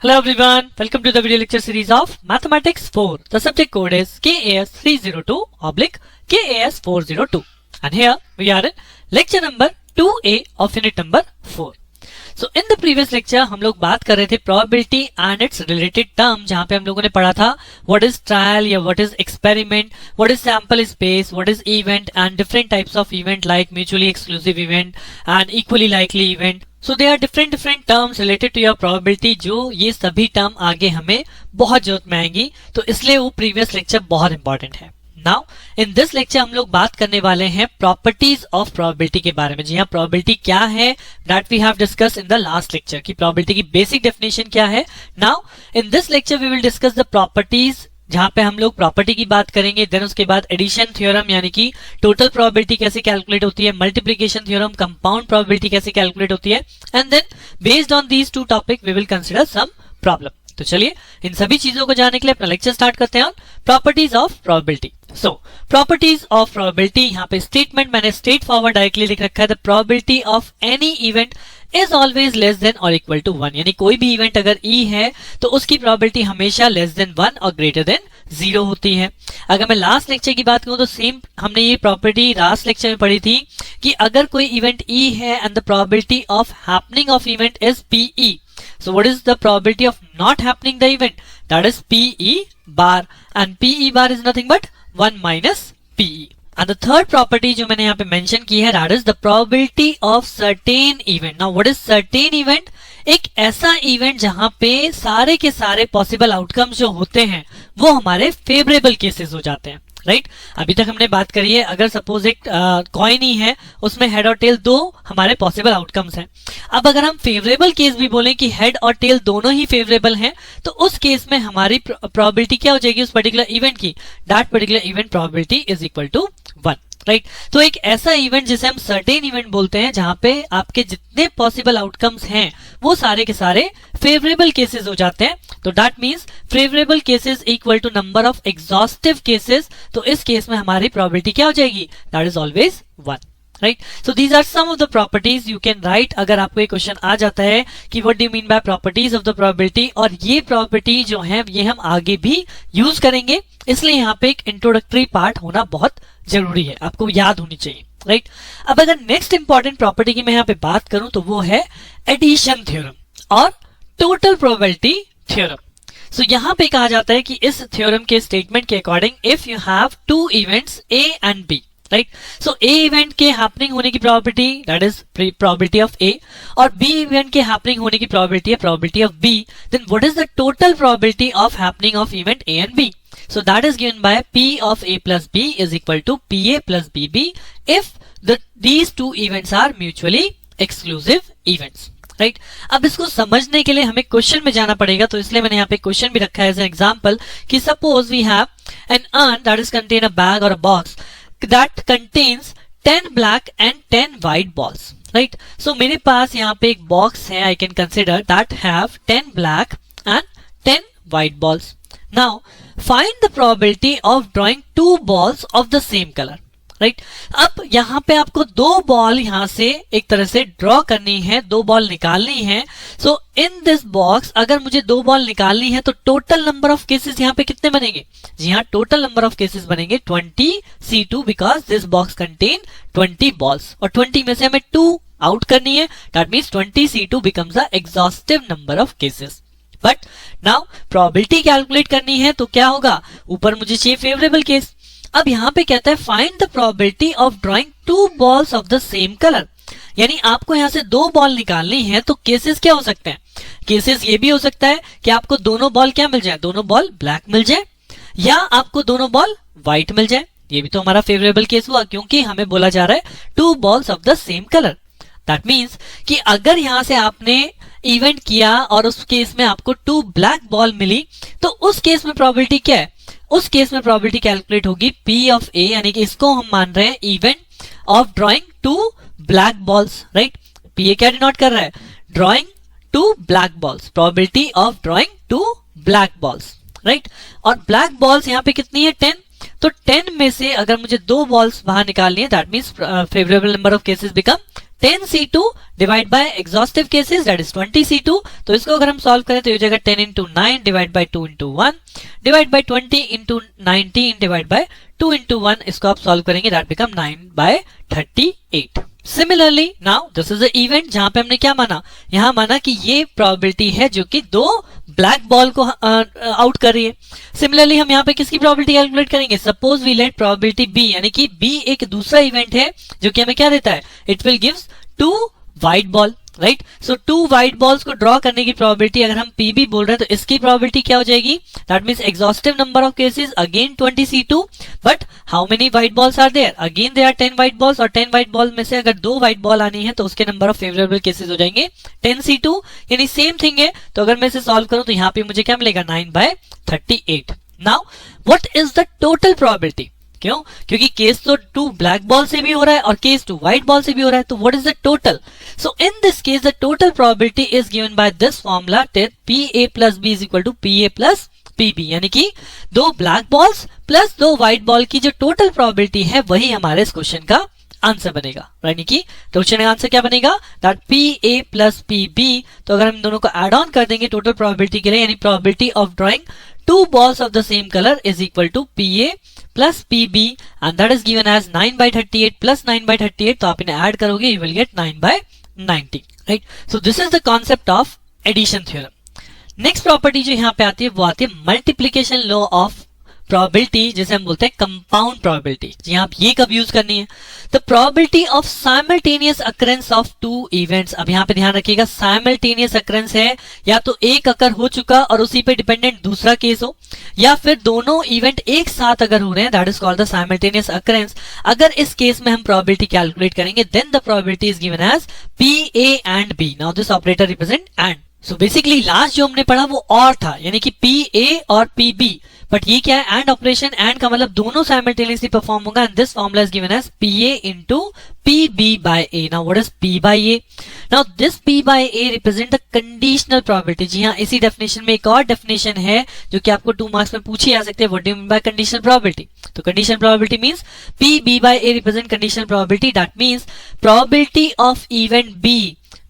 Hello everyone, welcome to the video lecture series of Mathematics 4. The subject code is KAS 302/KAS 402. And here we are in lecture number 2A of unit number 4. So in the previous lecture हम लोग बात कर रहे थे probability and its related term, जहाँ पे हम लोगों ने पढ़ा था what is trial या what is experiment, what is sample space, what is event and different types of event like mutually exclusive event and equally likely event. So there are different terms related to your probability, जो ये सभी term आगे हमें बहुत जरूरत में आएंगी, तो इसलिए वो प्रीवियस लेक्चर बहुत इंपॉर्टेंट है. नाउ इन दिस लेक्चर हम लोग बात करने वाले हैं प्रॉपर्टीज ऑफ प्रोबेबिलिटी के बारे में. जी हाँ, प्रोबेबिलिटी क्या है that we have discuss in the last lecture की प्रोबेबिलिटी की बेसिक डेफिनेशन क्या है. Now in this lecture we will discuss the properties, जहां पे हम लोग प्रॉपर्टी की बात करेंगे. देन उसके बाद एडिशन थ्योरम यानी कि टोटल प्रोबेबिलिटी कैसे कैलकुलेट होती है, मल्टीप्लिकेशन थ्योरम कंपाउंड प्रोबेबिलिटी कैसे कैलकुलेट होती है, and then based on these two topic we will consider some problem. तो चलिए इन सभी चीजों को जानने के लिए अपना लेक्चर स्टार्ट करते हैं. Properties of probability. So properties of probability, यहाँ पे स्टेटमेंट मैंने स्ट्रेट फॉरवर्ड डायरेक्टली लिख रखा है. The probability of any event is always less than और इक्वल टू 1. यानी कोई भी इवेंट अगर ई है तो उसकी प्रोबेबिलिटी हमेशा लेस देन 1 और ग्रेटर देन 0 होती है. अगर मैं लास्ट लेक्चर की बात करूं तो सेम हमने ये प्रॉपर्टी लास्ट लेक्चर में पढ़ी थी कि अगर कोई इवेंट ई है and the probability of happening of event is PE, so what is the probability of not happening the event? That is PE bar, and PE bar is nothing but 1 minus PE. And the third property जो मैंने यहाँ पे mention की है, that is the probability of certain event. Now what is certain event? एक ऐसा event जहां पे सारे के सारे पॉसिबल आउटकम्स जो होते हैं वो हमारे फेवरेबल केसेस हो जाते हैं. राइट अभी तक हमने बात करी है, अगर सपोज एक कॉइन ही है, उसमें हेड और टेल दो हमारे पॉसिबल आउटकम्स हैं. अब अगर हम फेवरेबल केस भी बोलें कि हेड और टेल दोनों ही फेवरेबल हैं, तो उस केस में हमारी प्रोबेबिलिटी क्या हो जाएगी उस पर्टिकुलर इवेंट की, that particular event probability is equal to 1. Right तो एक ऐसा इवेंट जिसे हम सर्टेन इवेंट बोलते हैं, जहां पे आपके जितने पॉसिबल आउटकम्स हैं वो सारे के सारे फेवरेबल केसेस हो जाते हैं. तो that means favourable cases equal to number of exhaustive cases. तो इस केस में हमारी प्रोबेबिलिटी क्या हो जाएगी, that is always 1. Right so these are some of the properties you can write. अगर आपको एक क्वेश्चन आ जाता है कि what do you mean by properties of the probability, और ये प्रॉपर्टी जो है ये हम आगे भी यूज करेंगे, इसलिए यहाँ पे एक इंट्रोडक्टरी पार्ट होना बहुत जरूरी है, आपको याद होनी चाहिए. राइट अब अगर नेक्स्ट इंपॉर्टेंट प्रॉपर्टी की मैं यहाँ पे बात करूं तो वो है एडिशन थ्योरम और टोटल प्रोबेबिलिटी थ्योरम. सो यहाँ पे कहा जाता है कि इस थ्योरम के स्टेटमेंट के according if you have two events A and B, right so A event के हैपनिंग होने की probability that is probability of A, और बी इवेंट के हैपनिंग होने की प्रोबेबिलिटी है probability of B, then what is the total probability of happening of event A and B. So that is given by P of A plus B is equal to PA plus BB if these two events are mutually exclusive events. Right? अब इसको समझने के लिए हमें question में जाना पड़ेगा, तो इसलिए मैंने यहाँ पे क्वेश्चन भी रखा है एज एन एग्जाम्पल कि suppose we have an urn that is contain a bag or a box that contains 10 black and 10 white balls. Right? So मेरे पास यहाँ पे एक बॉक्स है, I can consider that have 10 black and 10 white balls. Now find the probability of drawing two balls of the same color. Right? अब यहाँ पे आपको दो बॉल यहाँ से एक तरह से ड्रॉ करनी है, दो बॉल निकालनी है. सो इन दिस बॉक्स अगर मुझे दो बॉल निकालनी है तो टोटल नंबर ऑफ केसेस यहाँ पे कितने बनेंगे, जी हाँ टोटल नंबर ऑफ केसेस बनेंगे 20C2 because this box contain 20 balls, और 20 में से हमें 2 आउट करनी है, that means 20C2 becomes the exhaustive number of cases. But now probability calculate करनी है तो क्या होगा, ऊपर मुझे चाहिए फेवरेबल केस. अब यहाँ पे कहता है find the probability of drawing two balls of the same colour. यानी आपको यहाँ से दो बॉल निकालनी है, तो केसेस क्या हो सकते हैं, केसेस ये भी हो सकता है कि आपको दोनों बॉल क्या मिल जाए, दोनों बॉल ब्लैक मिल जाए, या आपको दोनों बॉल व्हाइट मिल जाए. ये भी तो हमारा फेवरेबल केस हुआ, क्योंकि हमें बोला जा रहा है two balls of the same colour. That means कि अगर यहाँ से आपने इवेंट किया और उस केस में आपको 2 ब्लैक बॉल मिली, तो उस केस में प्रोबेबिलिटी क्या है, उस केस में प्रोबेबिलिटी कैलकुलेट होगी P ऑफ A, यानी कि इसको हम मान रहे हैं event of drawing 2 black balls. Right PA क्या डिनोट कर रहा है, drawing 2 black balls, probability of drawing 2 black balls. Right और ब्लैक बॉल्स यहाँ पे कितनी है 10, तो 10 में से अगर मुझे 2 बॉल्स बाहर निकालनी है that means favourable number of cases become 10C2 divide by exhaustive cases that is 20C2। तो इसको अगर हम सॉल्व करें तो ये हो जाएगा 10 into 9 divide by 2 into 1 divide by 20 into 19 divide by 2 into 1। इसको आप सॉल्व करेंगे that become 9/38। Similarly now this is a event जहां पे हमने क्या माना, यहां माना कि ये प्रोबेबिलिटी है जो कि दो ब्लैक बॉल को आउट कर रही है। सिमिलरली हम यहाँ पे किसकी प्रोबेबिलिटी कैलकुलेट करेंगे, suppose we let probability B, यानी कि बी एक दूसरा इवेंट है जो कि हमें क्या देता है, it will gives 2 white ball, right. So 2 white balls को ड्रॉ करने की प्रोबेबिलिटी अगर हम पीबी बोल रहे हैं तो इसकी प्रोबेबिलिटी क्या हो जाएगी, that means exhaustive number of cases again 20C2 but how many white balls are there, again there are 10 white balls, और 10 व्हाइट बॉल में से अगर 2 व्हाइट बॉल आनी है तो उसके नंबर ऑफ फेवरेबल केसेस हो जाएंगे 10C2, यानी सेम थिंग है। तो अगर मैं इसे सॉल्व करूं तो यहाँ पे मुझे क्या मिलेगा 9/38। Now what is the total probability, क्यों, क्योंकि केस तो 2 ब्लैक बॉल से भी हो रहा है और केस 2 व्हाइट बॉल से भी हो रहा है, तो what is the total. So in this case the total probability is given by this formula PA plus B is equal to PA plus PB, यानी कि 2 black balls plus 2 white ball की जो टोटल प्रोबेबिलिटी है वही हमारे इस question का answer बनेगा, यानी कि क्वेश्चन का आंसर क्या बनेगा, दैट PA plus PB। तो अगर हम दोनों को ऐड ऑन कर देंगे टोटल प्रोबेबिलिटी के लिए, यानी probability of drawing 2 balls of the same color is equal to PA plus PB and that is given as 9/38 plus 9/38। तो आप इन्हें ऐड करोगे you will get 9/90, right। So this is the concept of addition theorem। Next property जो यहाँ पे आती है वो आती है मल्टीप्लीकेशन लॉ ऑफ प्रोबेबिलिटी, जिसे हम बोलते हैं कंपाउंड प्रोबेबिलिटी। जी आप ये कब यूज करनी है, the probability of simultaneous occurrence of 2 events. अब यहाँ पे ध्यान रखिएगा साइमल्टेनियस अकरेंस है या तो एक अकर हो चुका और उसी पे डिपेंडेंट दूसरा केस हो, या फिर दोनों इवेंट एक साथ अगर हो रहे हैं, that is called the simultaneous occurrence. अगर इस केस में हम प्रोबेबिलिटी कैलकुलेट करेंगे then the probability is given as PA and B। Now this operator represent and. So basically last जो हमने पढ़ा वो और था, यानी कि PA और PB, बट ये क्या है, एंड ऑपरेशन। एंड का मतलब दोनों साइमल्टेनियसली परफॉर्म होगा and this formula is given as PA into PB by A। Now what is P by A? Now this P by A represent the conditional probability. जी हाँ, इसी definition में एक और डेफिनेशन है जो कि आपको 2 मार्क्स में पूछी जा सकती है, what do you mean by conditional probability. तो conditional probability means PB by A represent conditional probability, that means probability of event B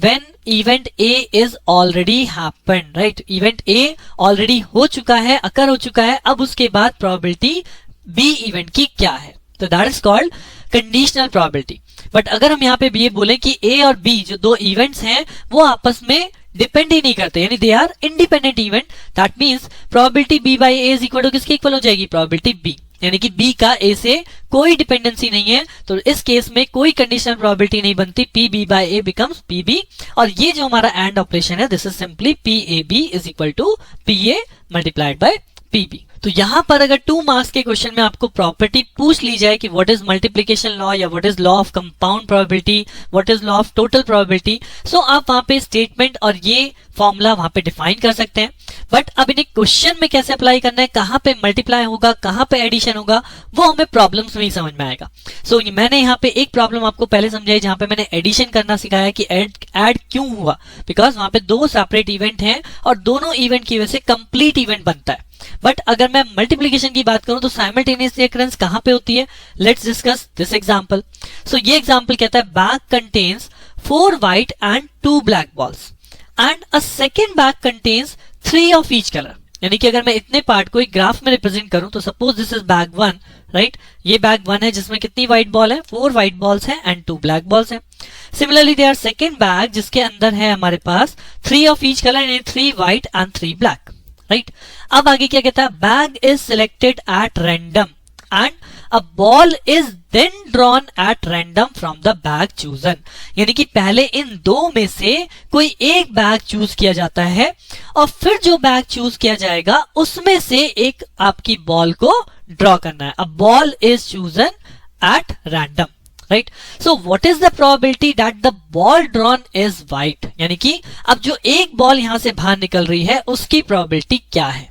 when event A is already happened, right। event A already हो चुका है, अकर हो चुका है, अब उसके बाद प्रोबेबिलिटी B इवेंट की क्या है, तो that is called conditional probability. But अगर हम यहाँ पे ये बोले कि A और B जो 2 इवेंट्स हैं वो आपस में डिपेंड ही नहीं करते, यानी they are independent event, that means probability B by A is equal to किसके इक्वल हो जाएगी, प्रोबेबिलिटी B, यानी कि B का A से कोई डिपेंडेंसी नहीं है। तो इस केस में कोई कंडीशनल प्रोबेबिलिटी नहीं बनती, PB by A becomes PB। और ये जो हमारा एंड ऑपरेशन है this is simply PAB is equal to PA multiplied by PB। तो यहां पर अगर 2 मार्क्स के क्वेश्चन में आपको प्रॉपर्टी पूछ ली जाए कि व्हाट इज मल्टीप्लिकेशन लॉ या what is law of compound probability, what is law of total probability, so आप वहां पे स्टेटमेंट और ये फॉर्मूला वहां पे डिफाइन कर सकते हैं। बट अब इन्हें क्वेश्चन में कैसे अप्लाई करना है, कहां पे मल्टीप्लाई होगा, कहां पे एडिशन होगा, वो हमें प्रॉब्लम्स में ही समझ में आएगा। सो मैंने यहाँ पे एक प्रॉब्लम आपको पहले समझाई जहां पे मैंने एडिशन करना सिखाया कि ऐड क्यों हुआ, बिकॉज वहां पे 2 सेपरेट इवेंट हैं और दोनों इवेंट की वजह से कंप्लीट इवेंट बनता है। बट अगर मैं मल्टीप्लिकेशन की बात करूं तो साइमल्टेनियस अकरेंस कहां पे होती है, लेट्स डिस्कस दिस एग्जांपल। सो ये एग्जांपल कहता है bag contains 4 white and 2 black balls and a second bag contains 3 of each colour. यानी कि अगर मैं इतने पार्ट को एक ग्राफ में रिप्रेजेंट करूं तो suppose this is bag 1, right. ये बैग 1 है जिसमें कितनी व्हाइट बॉल है, 4 व्हाइट बॉल्स हैं एंड 2 ब्लैक बॉल्स हैं। सिमिलरली देयर सेकंड बैग जिसके अंदर है हमारे पास 3 ऑफ ईच कलर, यानी 3 व्हाइट एंड 3 ब्लैक, राइट। अब आगे क्या कहता है, bag is selected at random and a ball is then drawn at random from the bag chosen. यानी कि पहले इन 2 में से कोई एक बैग चूज किया जाता है और फिर जो बैग चूज किया जाएगा उसमें से एक आपकी बॉल को ड्रॉ करना है। अ ball is chosen at random, right. So what is the probability that the ball drawn is white, यानी कि अब जो एक बॉल यहां से बाहर निकल रही है उसकी प्रोबेबिलिटी क्या है।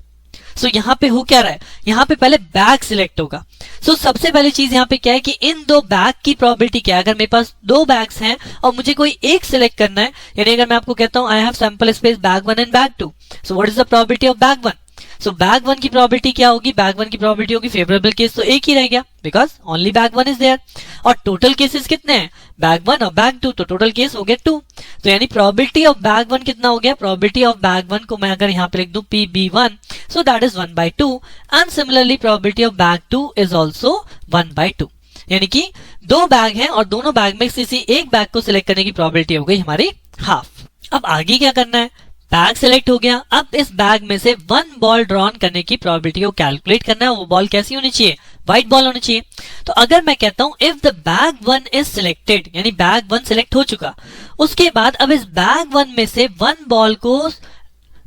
सो यहाँ पे हो क्या रहा है, यहाँ पे पहले बैग सिलेक्ट होगा। सो सबसे पहली चीज यहाँ पे क्या है कि इन 2 बैग की प्रोबेबिलिटी क्या है। अगर मेरे पास 2 बैग्स हैं और मुझे कोई एक सिलेक्ट करना है, यानी अगर मैं आपको कहता हूं I have sample space bag 1 and bag 2, so what is the probability of bag 1, so bag 1 की प्रोबेबिलिटी क्या होगी? बैग 1 की प्रोबेबिलिटी होगी फेवरेबल केस तो एक ही रह गया because only bag 1 is there. और टोटल केसेस कितने हैं? बैग 1 और बैग 2, तो टोटल केस हो गया 2। तो यानी प्रोबेबिलिटी ऑफ बैग 1 कितना हो गया? प्रोबेबिलिटी ऑफ बैग 1 को मैं अगर यहाँ पे लिख दूं PB1, so that is 1/2 and similarly probability of bag 2 is also 1/2। यानी कि दो बैग हैं और दोनों बैग में किसी एक बैग को सिलेक्ट करने की प्रोबेबिलिटी हो गई हमारी हाफ। अब आगे क्या करना है? बैग सिलेक्ट हो गया, अब इस बैग में से 1 बॉल ड्रॉन करने की प्रोबेबिलिटी को कैलकुलेट करना है। वो बॉल कैसी होनी चाहिए? व्हाइट बॉल होनी चाहिए। तो अगर मैं कहता हूं if the bag 1 is selected, यानी बैग 1 सिलेक्ट हो चुका, उसके बाद अब इस बैग 1 में से 1 बॉल को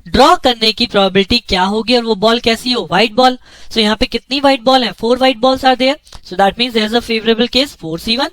ड्रॉ करने की प्रोबेबिलिटी क्या होगी और वो बॉल कैसी हो? White ball. सो यहाँ पे कितनी व्हाइट बॉल है? 4 white balls are there, so that means there is a favourable case 4C1।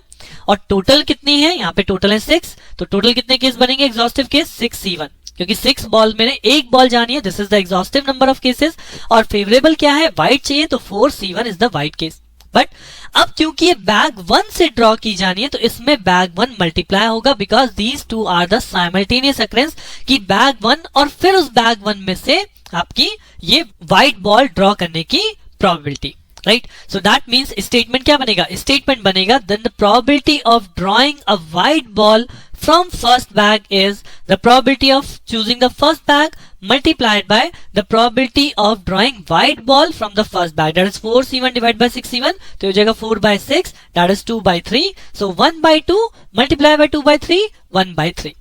और टोटल कितनी है? यहाँ पे टोटल है 6, तो टोटल कितने केस बनेंगे एग्जॉस्टिव केस? 6C1, क्योंकि 6 बॉल में एक बॉल जानी है, this is the exhaustive number of cases. और फेवरेबल क्या है? व्हाइट चाहिए, तो 4C1 is the white case. But अब क्योंकि ये बैग 1 से ड्रॉ की जानी है तो इसमें बैग 1 मल्टीप्लाई होगा because these two are the simultaneous occurrence कि बैग 1 और फिर उस बैग 1 में से आपकी ये व्हाइट बॉल ड्रॉ करने की probability, right? So that means statement क्या बनेगा? स्टेटमेंट बनेगा then the probability of drawing a white ball from first bag is the probability of choosing the first bag multiplied by the probability of drawing white ball from the first bag, that is 4C1 divided by 6C1, तो हो जाएगा 4/6, that is 2/3, so 1/2 multiply by 2/3, 1/3।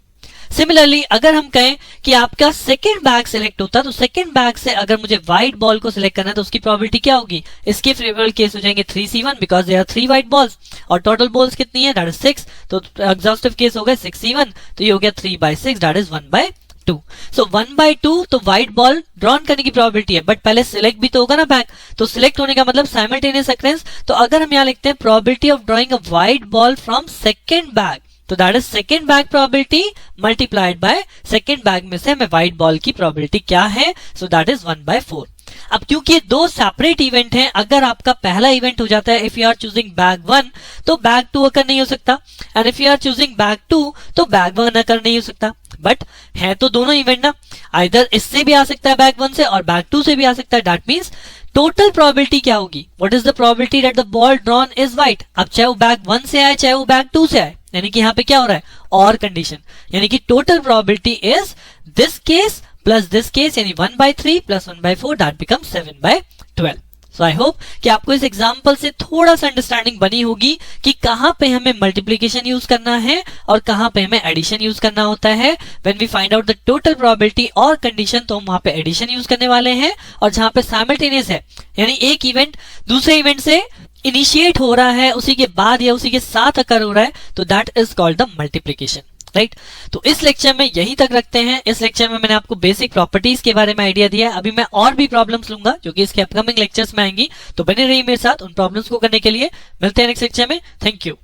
Similarly अगर हम कहें कि आपका second bag select होता तो सेकंड बैग से अगर मुझे व्हाइट बॉल को सिलेक्ट करना है तो उसकी प्रोबेबिलिटी क्या होगी? इसके फेवरेबल केस हो जाएंगे 3C1 because there are 3 white balls और टोटल बॉल्स कितनी है? दैट इज 6, तो एग्जॉस्टिव केस हो गया 6C1, तो ये हो गया 3/6, दैट इज 1/2। सो 1/2 तो व्हाइट बॉल ड्रॉन करने की प्रोबेबिलिटी है, बट पहले सिलेक्ट भी तो होगा ना बैग, तो सिलेक्ट होने का मतलब साइमल्टेनियस अकरेंस। तो अगर हम यहाँ लिखते हैं probability of drawing a white ball from second bag, तो that is second bag probability multiplied by second bag में से हमें व्हाइट बॉल की प्रोबेबिलिटी क्या है? So that is 1/4। अब क्योंकि ये दो सेपरेट इवेंट हैं, अगर आपका पहला इवेंट हो जाता है if you are choosing bag 1 तो बैग 2 अकर नहीं हो सकता, and if you are choosing bag 2 तो बैग 1 अकर नहीं हो सकता। बट है तो दोनों इवेंट ना, आइदर इससे भी आ सकता है बैग 1 से और बैग 2 से भी आ सकता है। दैट मींस टोटल प्रोबेबिलिटी क्या होगी? What is the probability that the ball drawn is white? अब चाहे वो बैग 1 से आए चाहे वो बैग 2 से आए, यानी कि यहाँ पे क्या हो रहा है? और कंडीशन, यानी कि total probability is this case plus this case, यानी 1/3 plus 1/4, that becomes 7/12। So I hope कि आपको इस एग्जाम्पल से थोड़ा सा अंडरस्टैंडिंग बनी होगी कि कहां पे हमें मल्टीप्लीकेशन यूज करना है और कहां पे हमें एडिशन यूज करना होता है। When we find out the total probability और कंडीशन तो हम वहां पे एडिशन यूज करने वाले हैं, और जहां पे साइमल्टेनियस है यानी एक इवेंट दूसरे इवेंट से इनिशिएट हो रहा है, उसी के बाद या उसी के साथ अकर हो रहा है, तो that is called the multiplication, right? तो इस लेक्चर में यही तक रखते हैं। इस लेक्चर में मैंने आपको बेसिक प्रॉपर्टीज के बारे में आइडिया दिया है। अभी मैं और भी प्रॉब्लम्स लूंगा जो कि इसके अपकमिंग लेक्चर्स में आएंगी, तो बने रहिए मेरे साथ उन प्रॉब्लम्स को करने के लिए। मिलते हैं नेक्स्ट लेक्चर में। Thank you.